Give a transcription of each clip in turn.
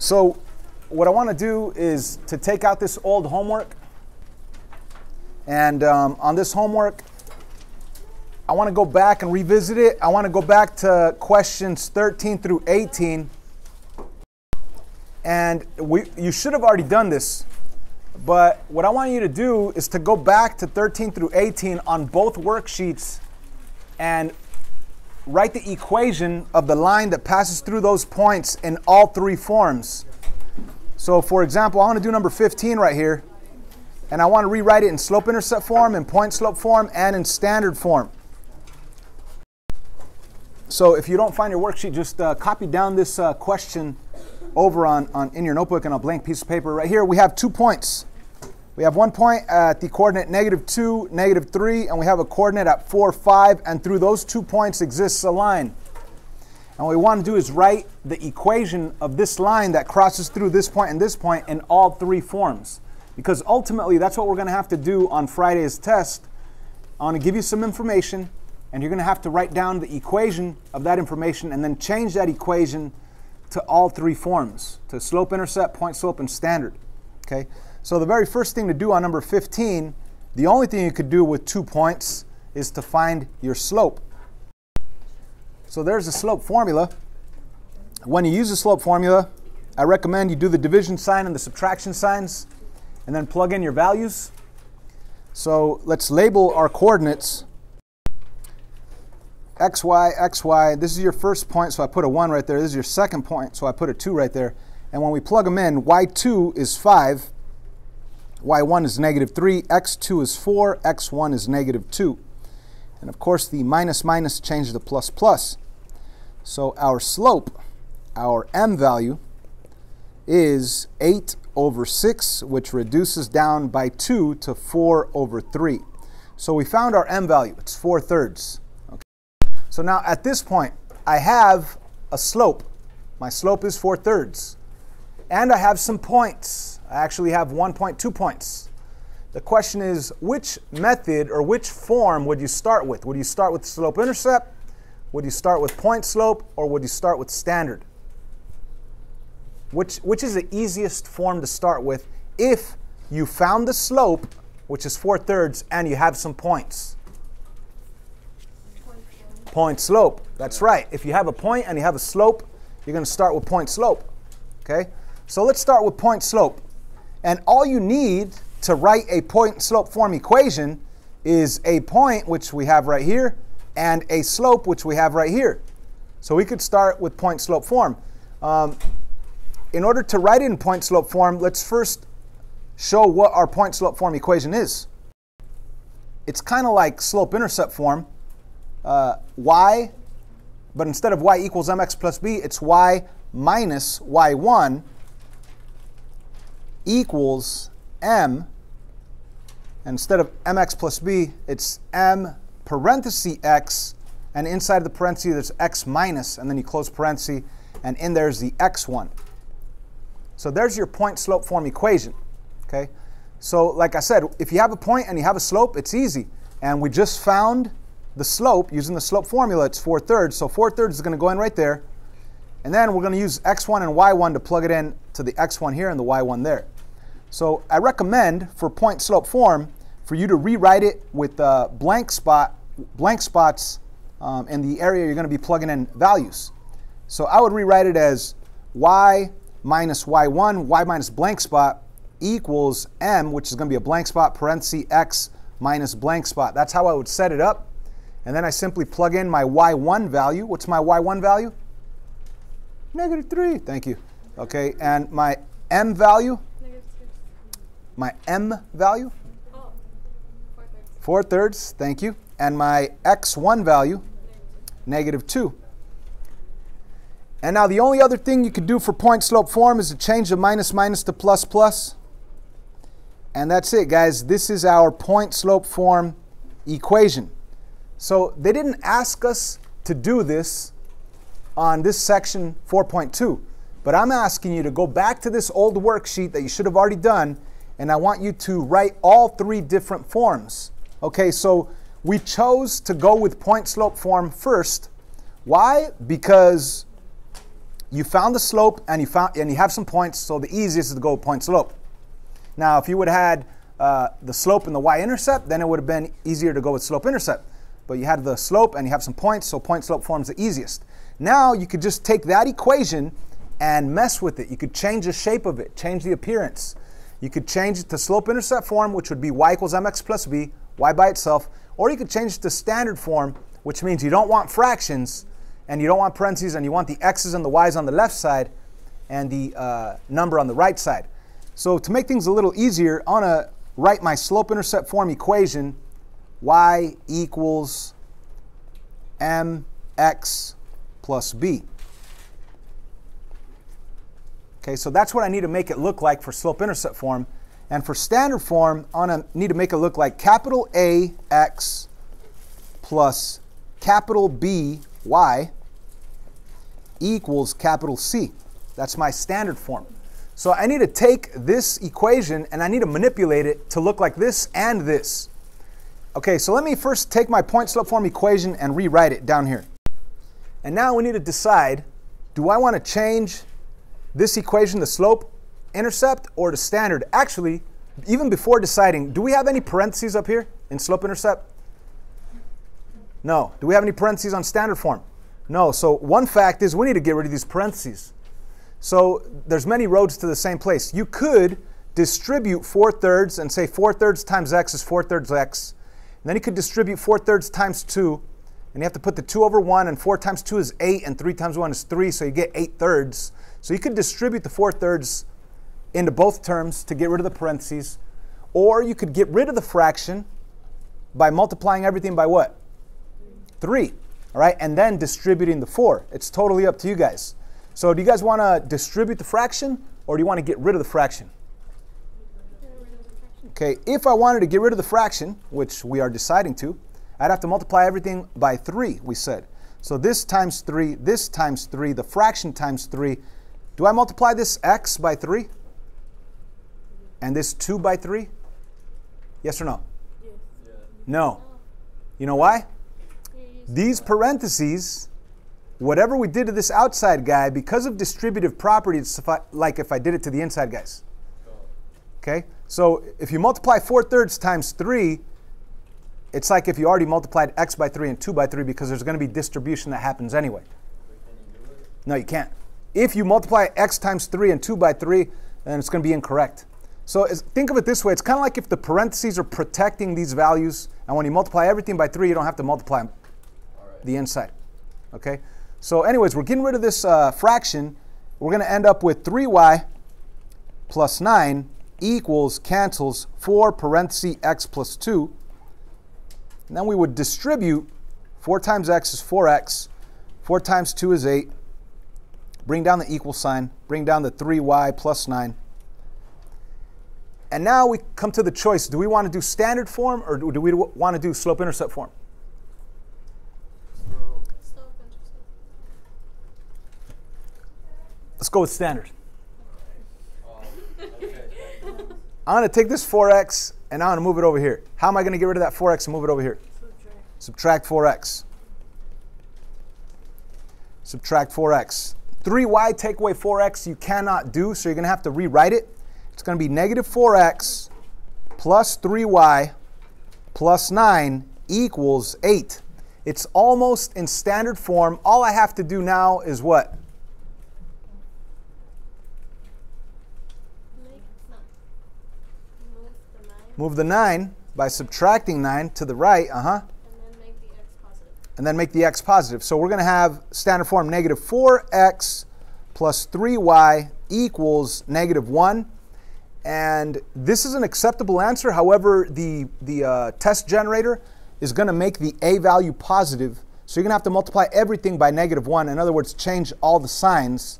So what I want to do is to take out this old homework, and on this homework I want to go back and revisit it. I want to go back to questions 13 through 18, and you should have already done this, but what I want you to do is to go back to 13 through 18 on both worksheets and write the equation of the line that passes through those points in all three forms. So for example, I want to do number 15 right here, and I want to rewrite it in slope-intercept form, in point-slope form, and in standard form. So if you don't find your worksheet, just copy down this question over in your notebook on a blank piece of paper. Right here we have 2 points. We have one point at the coordinate -2, -3, and we have a coordinate at 4, 5, and through those 2 points exists a line. And what we want to do is write the equation of this line that crosses through this point and this point in all three forms. Because ultimately that's what we're going to have to do on Friday's test. I want to give you some information, and you're going to have to write down the equation of that information and then change that equation to all three forms, to slope, intercept, point slope, and standard. Okay? So the very first thing to do on number 15, the only thing you could do with 2 points is to find your slope. So there's the slope formula. When you use the slope formula, I recommend you do the division sign and the subtraction signs and then plug in your values. So let's label our coordinates. X, Y, X, Y. This is your first point, so I put a 1 right there. This is your second point, so I put a 2 right there. And when we plug them in, Y2 is 5. Y1 is -3, X2 is 4, X1 is -2. And of course the minus minus changes to plus plus. So our slope, our M value, is 8/6, which reduces down by 2 to 4/3. So we found our M value, it's 4/3. Okay. So now at this point, I have a slope. My slope is 4/3. And I have some points. I actually have 1 point, 2 points. The question is, which method or which form would you start with? Would you start with slope-intercept? Would you start with point slope? Or would you start with standard? Which is the easiest form to start with if you found the slope, which is 4/3, and you have some points? Point slope. That's right. If you have a point and you have a slope, you're going to start with point slope. Okay? So let's start with point slope. And all you need to write a point slope form equation is a point, which we have right here, and a slope, which we have right here. So we could start with point slope form. In order to write it in point slope form, let's first show what our point slope form equation is. It's kind of like slope intercept form. Y, but instead of y equals mx plus b, it's y minus y1 equals m. And instead of mx plus b, it's m parenthesis x, and inside the parenthesis there's x minus, and then you close parenthesis, and in there's the x1. So there's your point slope form equation. Okay? So like I said, if you have a point and you have a slope, it's easy. And we just found the slope using the slope formula. It's 4/3. So 4/3 is going to go in right there. And then we're going to use x1 and y1 to plug it in to the x1 here and the y1 there. So I recommend for point slope form for you to rewrite it with blank spots in the area you're going to be plugging in values. So I would rewrite it as y minus y1, y minus blank spot equals m, which is going to be a blank spot, parenthesis x minus blank spot. That's how I would set it up. And then I simply plug in my y1 value. What's my y1 value? -3. Thank you. Okay, and my m value? My m value? 4/3. Thank you. And my x1 value? -2. And now the only other thing you could do for point slope form is to change the minus minus to plus plus. And that's it, guys. This is our point slope form equation. So they didn't ask us to do this on this section 4.2, but I'm asking you to go back to this old worksheet that you should have already done, and I want you to write all three different forms. Okay, so we chose to go with point slope form first. Why? Because you found the slope and you have some points, so the easiest is to go with point slope. Now, if you would have had the slope and the y-intercept, then it would have been easier to go with slope-intercept. But you had the slope and you have some points, so point slope form's the easiest. Now you could just take that equation and mess with it. You could change the shape of it, change the appearance. You could change it to slope-intercept form, which would be y equals mx plus b, y by itself, or you could change it to standard form, which means you don't want fractions and you don't want parentheses, and you want the x's and the y's on the left side and the number on the right side. So to make things a little easier, I want to write my slope-intercept form equation, y equals mx plus b. Okay, so that's what I need to make it look like for slope-intercept form. And for standard form, I need to make it look like capital A x plus capital B y equals capital C. That's my standard form. So I need to take this equation and I need to manipulate it to look like this and this. Okay, so let me first take my point slope form equation and rewrite it down here. And now we need to decide, do I want to change this equation to slope intercept or to standard? Actually, even before deciding, do we have any parentheses up here in slope intercept? No. Do we have any parentheses on standard form? No. So one fact is we need to get rid of these parentheses. So there's many roads to the same place. You could distribute 4/3 and say 4/3 times x is 4/3 x. And then you could distribute 4/3 times 2. And you have to put the 2 over 1, and 4 times 2 is 8, and 3 times 1 is 3, so you get 8/3. So you could distribute the 4/3 into both terms to get rid of the parentheses. Or you could get rid of the fraction by multiplying everything by what? 3. All right, and then distributing the 4. It's totally up to you guys. So do you guys want to distribute the fraction, or do you want to get rid of the fraction? Okay, if I wanted to get rid of the fraction, which we are deciding to, I'd have to multiply everything by 3, we said. So this times 3, the fraction times 3. Do I multiply this x by 3? And this 2 by 3? Yes or no? Yes. No. You know why? These parentheses, whatever we did to this outside guy, because of distributive property, it's like if I did it to the inside guys. Okay? So if you multiply 4/3 times 3, it's like if you already multiplied x by 3 and 2 by 3, because there's going to be distribution that happens anyway. No, you can't. If you multiply x times 3 and 2 by 3, then it's going to be incorrect. So think of it this way. It's kind of like if the parentheses are protecting these values, and when you multiply everything by 3, you don't have to multiply the inside. Okay? So anyways, we're getting rid of this fraction. We're going to end up with 3y plus 9 equals, cancels, 4 parenthesis x plus 2. And then we would distribute 4 times x is 4x, 4 times 2 is 8. Bring down the equal sign, bring down the 3y plus 9. And now we come to the choice. Do we want to do standard form, or do we want to do slope-intercept form? Let's go with standard. I'm going to take this 4x and I'm going to move it over here. How am I going to get rid of that 4x and move it over here? Subtract 4x. Subtract 4x. 3y take away 4x you cannot do, so you're going to have to rewrite it. It's going to be negative 4x plus 3y plus 9 equals 8. It's almost in standard form. All I have to do now is what? Move the 9 by subtracting 9 to the right, and then make the x positive. So we're going to have standard form negative 4x plus 3y equals negative 1. And this is an acceptable answer. However, the test generator is going to make the a value positive. So you're going to have to multiply everything by negative 1. In other words, change all the signs.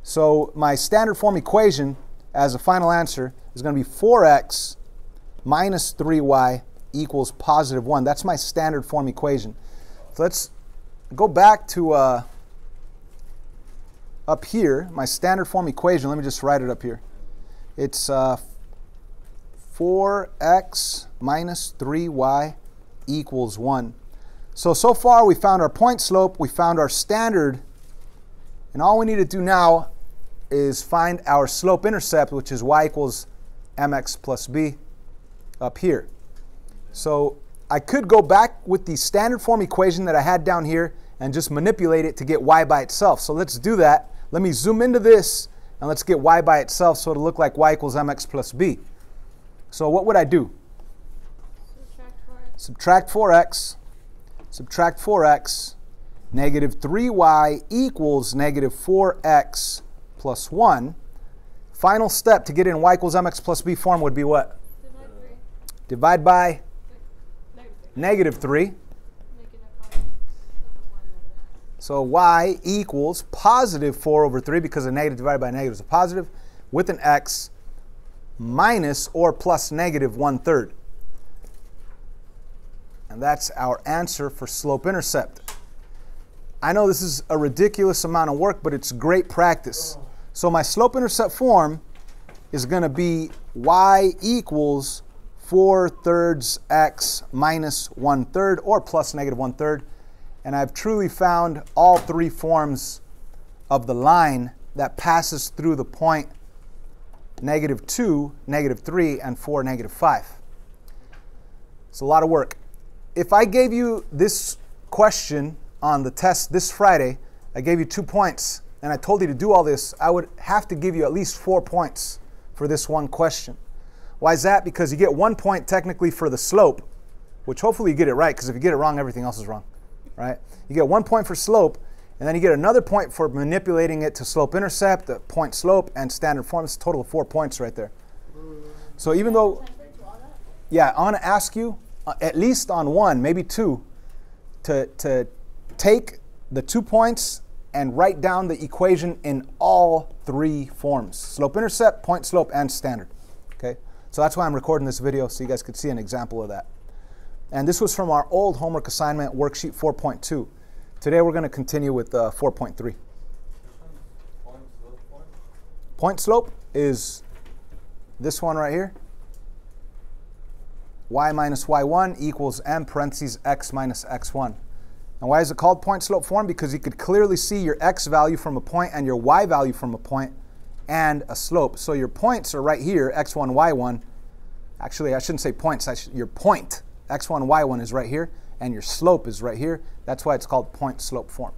So my standard form equation as a final answer is going to be 4x minus 3y equals positive 1. That's my standard form equation. So let's go back to up here, my standard form equation. Let me just write it up here. It's 4x minus 3y equals 1. So far we found our point slope, we found our standard And all we need to do now is find our slope-intercept, which is y equals mx plus b up here. So I could go back with the standard form equation that I had down here and just manipulate it to get y by itself. So let's do that. Let me zoom into this and let's get y by itself so it'll look like y equals mx plus b. So what would I do? Subtract 4x. Subtract 4x. Negative 3y equals negative 4x plus 1. Final step to get in y equals mx plus b form would be what? Divide by negative 3. So y equals positive 4 over 3, because a negative divided by a negative is a positive, with an x, minus or plus negative 1/3. And that's our answer for slope-intercept. I know this is a ridiculous amount of work, but it's great practice. So my slope-intercept form is going to be y equals 4/3 x minus 1/3, or plus negative 1/3. And I've truly found all three forms of the line that passes through the point -2, -3, and 4, -5. It's a lot of work. If I gave you this question on the test this Friday, I gave you 2 points, and I told you to do all this, I would have to give you at least 4 points for this one question. Why is that? Because you get 1 point technically for the slope, which hopefully you get it right, because if you get it wrong, everything else is wrong, right? You get 1 point for slope, and then you get another point for manipulating it to slope-intercept, the point slope, and standard form. It's a total of 4 points right there. So even though, yeah, I want to ask you, at least on one, maybe two, to take the 2 points and write down the equation in all three forms: slope-intercept, point slope, and standard. Okay, so that's why I'm recording this video, so you guys could see an example of that. And this was from our old homework assignment, worksheet 4.2. Today we're going to continue with 4.3. Point slope is this one right here. Y minus y1 equals m parentheses x minus x1. And why is it called point slope form? Because you could clearly see your x value from a point and your y value from a point and a slope. So your points are right here, x1, y1. Actually, I shouldn't say points. Your point, x1, y1 is right here, and your slope is right here. That's why it's called point slope form.